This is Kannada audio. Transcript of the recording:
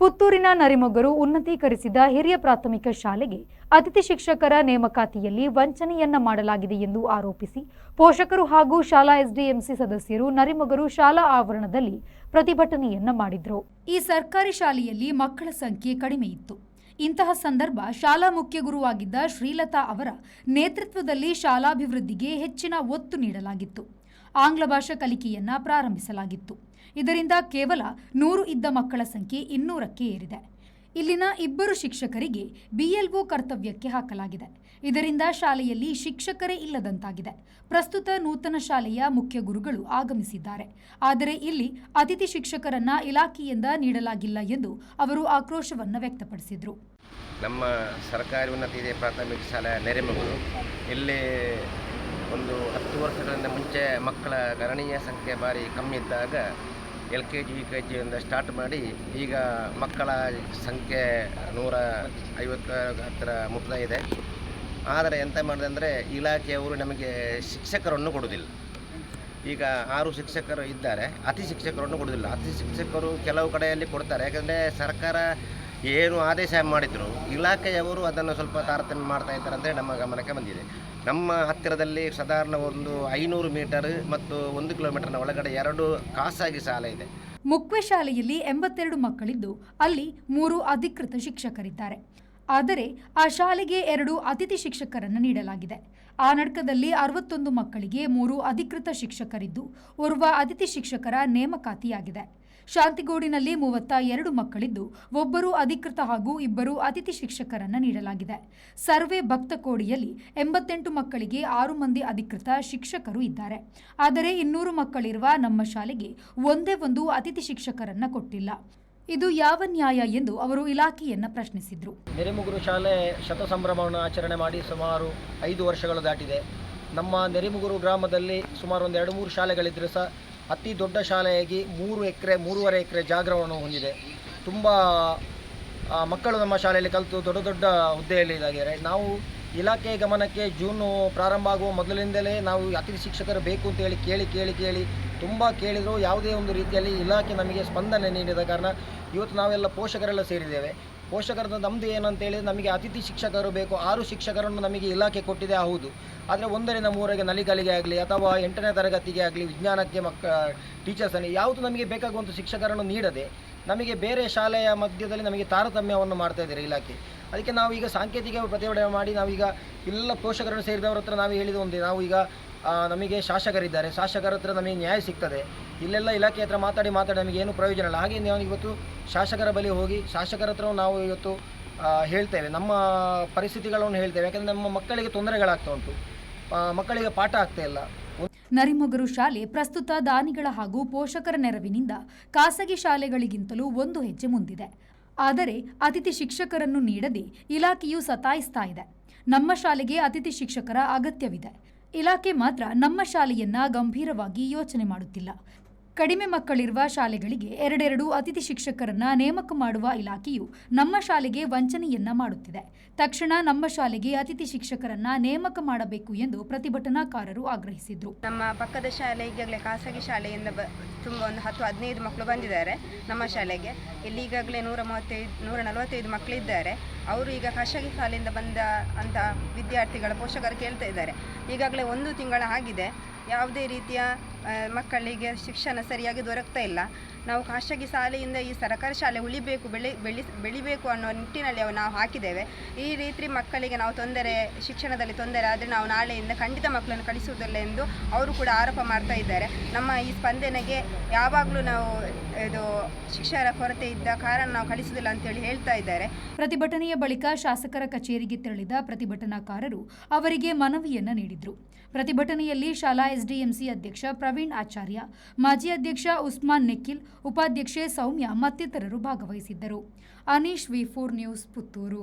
ಪುತ್ತೂರಿನ ನರಿಮೊಗರು ಉನ್ನತೀಕರಿಸಿದ ಹಿರಿಯ ಪ್ರಾಥಮಿಕ ಶಾಲೆಗೆ ಅತಿಥಿ ಶಿಕ್ಷಕರ ನೇಮಕಾತಿಯಲ್ಲಿ ವಂಚನೆಯನ್ನ ಮಾಡಲಾಗಿದೆ ಎಂದು ಆರೋಪಿಸಿ ಪೋಷಕರು ಹಾಗೂ ಶಾಲಾ ಎಸ್ಡಿಎಂಸಿ ಸದಸ್ಯರು ನರಿಮೊಗರು ಶಾಲಾ ಆವರಣದಲ್ಲಿ ಪ್ರತಿಭಟನೆಯನ್ನ ಮಾಡಿದ್ರು. ಈ ಸರ್ಕಾರಿ ಶಾಲೆಯಲ್ಲಿ ಮಕ್ಕಳ ಸಂಖ್ಯೆ ಕಡಿಮೆ ಇತ್ತು. ಇಂತಹ ಸಂದರ್ಭ ಶಾಲಾ ಮುಖ್ಯ ಗುರುವಾಗಿದ್ದ ಶ್ರೀಲತಾ ಅವರ ನೇತೃತ್ವದಲ್ಲಿ ಶಾಲಾಭಿವೃದ್ಧಿಗೆ ಹೆಚ್ಚಿನ ಒತ್ತು ನೀಡಲಾಗಿತ್ತು. ಆಂಗ್ಲ ಭಾಷಾ ಕಲಿಕೆಯನ್ನ ಪ್ರಾರಂಭಿಸಲಾಗಿತ್ತು. ಇದರಿಂದ ಕೇವಲ 100 ಇದ್ದ ಮಕ್ಕಳ ಸಂಖ್ಯೆ 200ಕ್ಕೆ ಏರಿದೆ. ಇಲ್ಲಿನ 2 ಶಿಕ್ಷಕರಿಗೆ ಬಿಎಲ್ಒ ಕರ್ತವ್ಯಕ್ಕೆ ಹಾಕಲಾಗಿದೆ. ಇದರಿಂದ ಶಾಲೆಯಲ್ಲಿ ಶಿಕ್ಷಕರೇ ಇಲ್ಲದಂತಾಗಿದೆ. ಪ್ರಸ್ತುತ ನೂತನ ಶಾಲೆಯ ಮುಖ್ಯ ಗುರುಗಳು ಆಗಮಿಸಿದ್ದಾರೆ. ಆದರೆ ಇಲ್ಲಿ ಅತಿಥಿ ಶಿಕ್ಷಕರನ್ನ ಇಲಾಖೆಯಿಂದ ನೀಡಲಾಗಿಲ್ಲ ಎಂದು ಅವರು ಆಕ್ರೋಶವನ್ನು ವ್ಯಕ್ತಪಡಿಸಿದರು. ನಮ್ಮ ಸರ್ಕಾರಿ ಉನ್ನತ ಹಿರಿಯ ಪ್ರಾಥಮಿಕ ಶಾಲೆ ನರಿಮೊಗರು ಇಲ್ಲಿ ಒಂದು 10 ವರ್ಷಗಳಿಂದ ಮುಂಚೆ ಮಕ್ಕಳ ಗಣನೀಯ ಸಂಖ್ಯೆ ಬಾರಿ ಕಮ್ಮಿ ಇದ್ದಾಗ LKG UKG ಇಂದ ಸ್ಟಾರ್ಟ್ ಮಾಡಿ ಈಗ ಮಕ್ಕಳ ಸಂಖ್ಯೆ 150 ಹತ್ತಿರ ಮುಟ್ತಾ ಇದೆ. ಆದರೆ ಎಂತ ಮಾಡಿದೆ ಅಂದರೆ ಇಲಾಖೆಯವರು ನಮಗೆ ಶಿಕ್ಷಕರನ್ನು ಕೊಡುವುದಿಲ್ಲ. ಈಗ 6 ಶಿಕ್ಷಕರು ಇದ್ದಾರೆ, ಅತಿ ಶಿಕ್ಷಕರನ್ನು ಕೊಡುವುದಿಲ್ಲ. ಅತಿ ಶಿಕ್ಷಕರು ಕೆಲವು ಕಡೆಯಲ್ಲಿ ಕೊಡ್ತಾರೆ, ಯಾಕಂದರೆ ಸರ್ಕಾರ ಏನು ಆದೇಶ ಮಾಡಿದ್ರು ಇಲಾಖೆಯವರು ಅದನ್ನು ಸ್ವಲ್ಪ ತಾರತಮ್ಯ ಮಾಡ್ತಾ ಇದ್ದಾರೆ ಅಂದರೆ ನಮ್ಮ ಗಮನಕ್ಕೆ ಬಂದಿದೆ. ನಮ್ಮ ಹತ್ತಿರದಲ್ಲಿ ಸಾಧಾರಣ ಒಂದು 500 ಮೀಟರ್ ಮತ್ತು 1 ಕಿಲೋಮೀಟರ್ನ ಒಳಗಡೆ 2 ಖಾಸಗಿ ಶಾಲೆ ಇದೆ. ಮುಖ್ಯ ಶಾಲೆಯಲ್ಲಿ 82 ಮಕ್ಕಳಿದ್ದು ಅಲ್ಲಿ 3 ಅಧಿಕೃತ ಶಿಕ್ಷಕರಿದ್ದಾರೆ. ಆದರೆ ಆ ಶಾಲೆಗೆ 2 ಅತಿಥಿ ಶಿಕ್ಷಕರನ್ನು ನೀಡಲಾಗಿದೆ. ಆ ನಡ್ಕದಲ್ಲಿ 61 ಮಕ್ಕಳಿಗೆ 3 ಅಧಿಕೃತ ಶಿಕ್ಷಕರಿದ್ದು ಓರ್ವ ಅತಿಥಿ ಶಿಕ್ಷಕರ ನೇಮಕಾತಿಯಾಗಿದೆ. ಶಾಂತಿಗೋಡಿನಲ್ಲಿ 32 ಮಕ್ಕಳಿದ್ದು ಒಬ್ಬರು ಅಧಿಕೃತ ಹಾಗೂ 2 ಅತಿಥಿ ಶಿಕ್ಷಕರನ್ನು ನೀಡಲಾಗಿದೆ. ಸರ್ವೆ ಭಕ್ತಕೋಡಿಯಲ್ಲಿ 88 ಮಕ್ಕಳಿಗೆ 6 ಮಂದಿ ಅಧಿಕೃತ ಶಿಕ್ಷಕರು ಇದ್ದಾರೆ. ಆದರೆ 200 ಮಕ್ಕಳಿರುವ ನಮ್ಮ ಶಾಲೆಗೆ ಒಂದೇ ಒಂದು ಅತಿಥಿ ಶಿಕ್ಷಕರನ್ನ ಕೊಟ್ಟಿಲ್ಲ. ಇದು ಯಾವ ನ್ಯಾಯ ಎಂದು ಅವರು ಇಲಾಖೆಯನ್ನು ಪ್ರಶ್ನಿಸಿದರು. ನೆರಿಮೊಗರು ಶಾಲೆ ಶತಸಂಭ್ರಮವನ್ನು ಆಚರಣೆ ಮಾಡಿ ಸುಮಾರು 5 ವರ್ಷಗಳು ದಾಟಿದೆ. ನಮ್ಮ ನೆರಿಮೊಗರು ಗ್ರಾಮದಲ್ಲಿ ಸುಮಾರು ಒಂದು 2-3 ಶಾಲೆಗಳಿದ್ದರೂ ಸಹ ಅತಿ ದೊಡ್ಡ ಶಾಲೆಯಾಗಿ 3.5 ಎಕರೆ ಜಾಗವನ್ನು ಹೊಂದಿದೆ. ತುಂಬ ಮಕ್ಕಳು ನಮ್ಮ ಶಾಲೆಯಲ್ಲಿ ಕಲಿತು ದೊಡ್ಡ ದೊಡ್ಡ ಹುದ್ದೆಯಲ್ಲಿ ಇದ್ದಾರೆ. ನಾವು ಇಲಾಖೆ ಗಮನಕ್ಕೆ ಜೂನ್ ಪ್ರಾರಂಭ ಆಗುವ ಮೊದಲಿಂದಲೇ ನಾವು ಅತಿಥಿ ಶಿಕ್ಷಕರು ಬೇಕು ಅಂತೇಳಿ ಕೇಳಿ ತುಂಬ ಕೇಳಿದರೂ ಯಾವುದೇ ಒಂದು ರೀತಿಯಲ್ಲಿ ಇಲಾಖೆ ನಮಗೆ ಸ್ಪಂದನೆ ನೀಡಿದ ಕಾರಣ ಇವತ್ತು ನಾವೆಲ್ಲ ಪೋಷಕರೆಲ್ಲ ಸೇರಿದ್ದೇವೆ. ಪೋಷಕರ ನಮ್ಮದು ಏನಂತೇಳಿ ನಮಗೆ ಅತಿಥಿ ಶಿಕ್ಷಕರು ಬೇಕು. 6 ಶಿಕ್ಷಕರನ್ನು ನಮಗೆ ಇಲಾಖೆ ಕೊಟ್ಟಿದೆ, ಹೌದು. ಆದರೆ 1ರಿಂದ 3ಗೆ ನಲಿಕಲಿಗೆ ಆಗಲಿ ಅಥವಾ 8ನೇ ತರಗತಿಗೆ ಆಗಲಿ ವಿಜ್ಞಾನಕ್ಕೆ ಟೀಚರ್ಸನ್ನು ಯಾವುದು ನಮಗೆ ಬೇಕಾಗುವಂಥ ಶಿಕ್ಷಕರನ್ನು ನೀಡದೆ ನಮಗೆ ಬೇರೆ ಶಾಲೆಯ ಮಧ್ಯದಲ್ಲಿ ನಮಗೆ ತಾರತಮ್ಯವನ್ನು ಮಾಡ್ತಾ ಇದ್ದಾರೆ ಇಲಾಖೆ. ಅದಕ್ಕೆ ನಾವು ಈಗ ಸಾಂಕೇತಿಕ ಪ್ರತಿಭಟನೆ ಮಾಡಿ ನಾವೀಗ ಎಲ್ಲ ಪೋಷಕರನ್ನು ಸೇರಿದವರ ಹತ್ರ ನಾವು ಹೇಳಿದ ಒಂದೇ, ನಾವು ಈಗ ನಮಗೆ ಶಾಸಕರಿದ್ದಾರೆ, ಶಾಸಕರ ಹತ್ರ ನಮಗೆ ನ್ಯಾಯ ಸಿಗ್ತದೆ. ಇಲ್ಲೆಲ್ಲ ಇಲಾಖೆ ಹತ್ರ ಮಾತಾಡಿ ನಮಗೆ ಏನು ಪ್ರಯೋಜನ ಇಲ್ಲ. ಹಾಗೆ ನಾವು ಇವತ್ತು ಶಾಸಕರ ಬಳಿ ಹೋಗಿ ಶಾಸಕರ ಹತ್ರ ನಾವು ಇವತ್ತು ಹೇಳ್ತೇವೆ, ನಮ್ಮ ಪರಿಸ್ಥಿತಿಗಳನ್ನು ಹೇಳ್ತೇವೆ. ಯಾಕಂದರೆ ನಮ್ಮ ಮಕ್ಕಳಿಗೆ ತೊಂದರೆಗಳಾಗ್ತಾ ಉಂಟು, ಮಕ್ಕಳಿಗೆ ಪಾಠ ಆಗ್ತಾ ಇಲ್ಲ. ನರಿಮೊಗರು ಶಾಲೆ ಪ್ರಸ್ತುತ ದಾನಿಗಳ ಹಾಗೂ ಪೋಷಕರ ನೆರವಿನಿಂದ ಖಾಸಗಿ ಶಾಲೆಗಳಿಗಿಂತಲೂ 1 ಹೆಜ್ಜೆ ಮುಂದಿದೆ. ಆದರೆ ಅತಿಥಿ ಶಿಕ್ಷಕರನ್ನು ನೀಡದೆ ಇಲಾಖೆಯು ಸತಾಯಿಸ್ತಾ ಇದೆ. ನಮ್ಮ ಶಾಲೆಗೆ ಅತಿಥಿ ಶಿಕ್ಷಕರ ಅಗತ್ಯವಿದೆ. ಇಲಾಖೆ ಮಾತ್ರ ನಮ್ಮ ಶಾಲೆಯನ್ನ ಗಂಭೀರವಾಗಿ ಯೋಚನೆ ಮಾಡುತ್ತಿಲ್ಲ. ಕಡಿಮೆ ಮಕ್ಕಳಿರುವ ಶಾಲೆಗಳಿಗೆ 2 ಅತಿಥಿ ಶಿಕ್ಷಕರನ್ನ ನೇಮಕ ಮಾಡುವ ಇಲಾಖೆಯು ನಮ್ಮ ಶಾಲೆಗೆ ವಂಚನೆಯನ್ನ ಮಾಡುತ್ತಿದೆ. ತಕ್ಷಣ ನಮ್ಮ ಶಾಲೆಗೆ ಅತಿಥಿ ಶಿಕ್ಷಕರನ್ನ ನೇಮಕ ಮಾಡಬೇಕು ಎಂದು ಪ್ರತಿಭಟನಾಕಾರರು ಆಗ್ರಹಿಸಿದರು. ನಮ್ಮ ಪಕ್ಕದ ಶಾಲೆ ಈಗಾಗಲೇ ಖಾಸಗಿ ಶಾಲೆಯಿಂದ ತುಂಬ ಒಂದು 10-15 ಮಕ್ಕಳು ಬಂದಿದ್ದಾರೆ ನಮ್ಮ ಶಾಲೆಗೆ. ಇಲ್ಲಿ ಈಗಾಗಲೇ 145 ಮಕ್ಕಳಿದ್ದಾರೆ. ಅವರು ಈಗ ಖಾಸಗಿ ಶಾಲೆಯಿಂದ ಬಂದ ಅಂತ ವಿದ್ಯಾರ್ಥಿಗಳ ಪೋಷಕರು ಕೇಳ್ತಾ ಇದ್ದಾರೆ. ಈಗಾಗಲೇ 1 ತಿಂಗಳ ಆಗಿದೆ, ಯಾವುದೇ ರೀತಿಯ ಮಕ್ಕಳಿಗೆ ಶಿಕ್ಷಣ ಸರಿಯಾಗಿ ದೊರಕ್ತಾ ಇಲ್ಲ. ನಾವು ಖಾಸಗಿ ಶಾಲೆಯಿಂದ ಈ ಸರ್ಕಾರಿ ಶಾಲೆ ಉಳಿಬೇಕು, ಬೆಳಿಬೇಕು ಅನ್ನೋ ನಿಟ್ಟಿನಲ್ಲಿ ನಾವು ಹಾಕಿದ್ದೇವೆ. ಈ ರೀತಿ ಮಕ್ಕಳಿಗೆ ನಾವು ಶಿಕ್ಷಣದಲ್ಲಿ ತೊಂದರೆ ಆದರೆ ನಾವು ನಾಳೆಯಿಂದ ಖಂಡಿತ ಮಕ್ಕಳನ್ನು ಕಳಿಸುವುದಿಲ್ಲ ಎಂದು ಅವರು ಕೂಡ ಆರೋಪ ಮಾಡ್ತಾ ಇದ್ದಾರೆ. ನಮ್ಮ ಈ ಸ್ಪಂದನೆಗೆ ಯಾವಾಗಲೂ ನಾವು ಇದು ಶಿಕ್ಷಕರ ಕೊರತೆ ಇದ್ದ ಕಾರಣ ನಾವು ಕಳಿಸುವುದಿಲ್ಲ ಅಂತೇಳಿ ಹೇಳ್ತಾ ಇದ್ದಾರೆ. ಪ್ರತಿಭಟನೆಯ ಬಳಿಕ ಶಾಸಕರ ಕಚೇರಿಗೆ ತೆರಳಿದ ಪ್ರತಿಭಟನಾಕಾರರು ಅವರಿಗೆ ಮನವಿಯನ್ನ ನೀಡಿದರು. ಪ್ರತಿಭಟನೆಯಲ್ಲಿ ಶಾಲಾ ಎಸ್ಡಿಎಂಸಿ ಅಧ್ಯಕ್ಷ ಪ್ರವೀಣ್ ಆಚಾರ್ಯ, ಮಾಜಿ ಅಧ್ಯಕ್ಷ ಉಸ್ಮಾನ್ ನಿಖಿಲ್, ಉಪಾಧ್ಯಕ್ಷೆ ಸೌಮ್ಯ ಮತ್ತಿತರರು ಭಾಗವಹಿಸಿದ್ದರು. Anish V4 news, Puttur.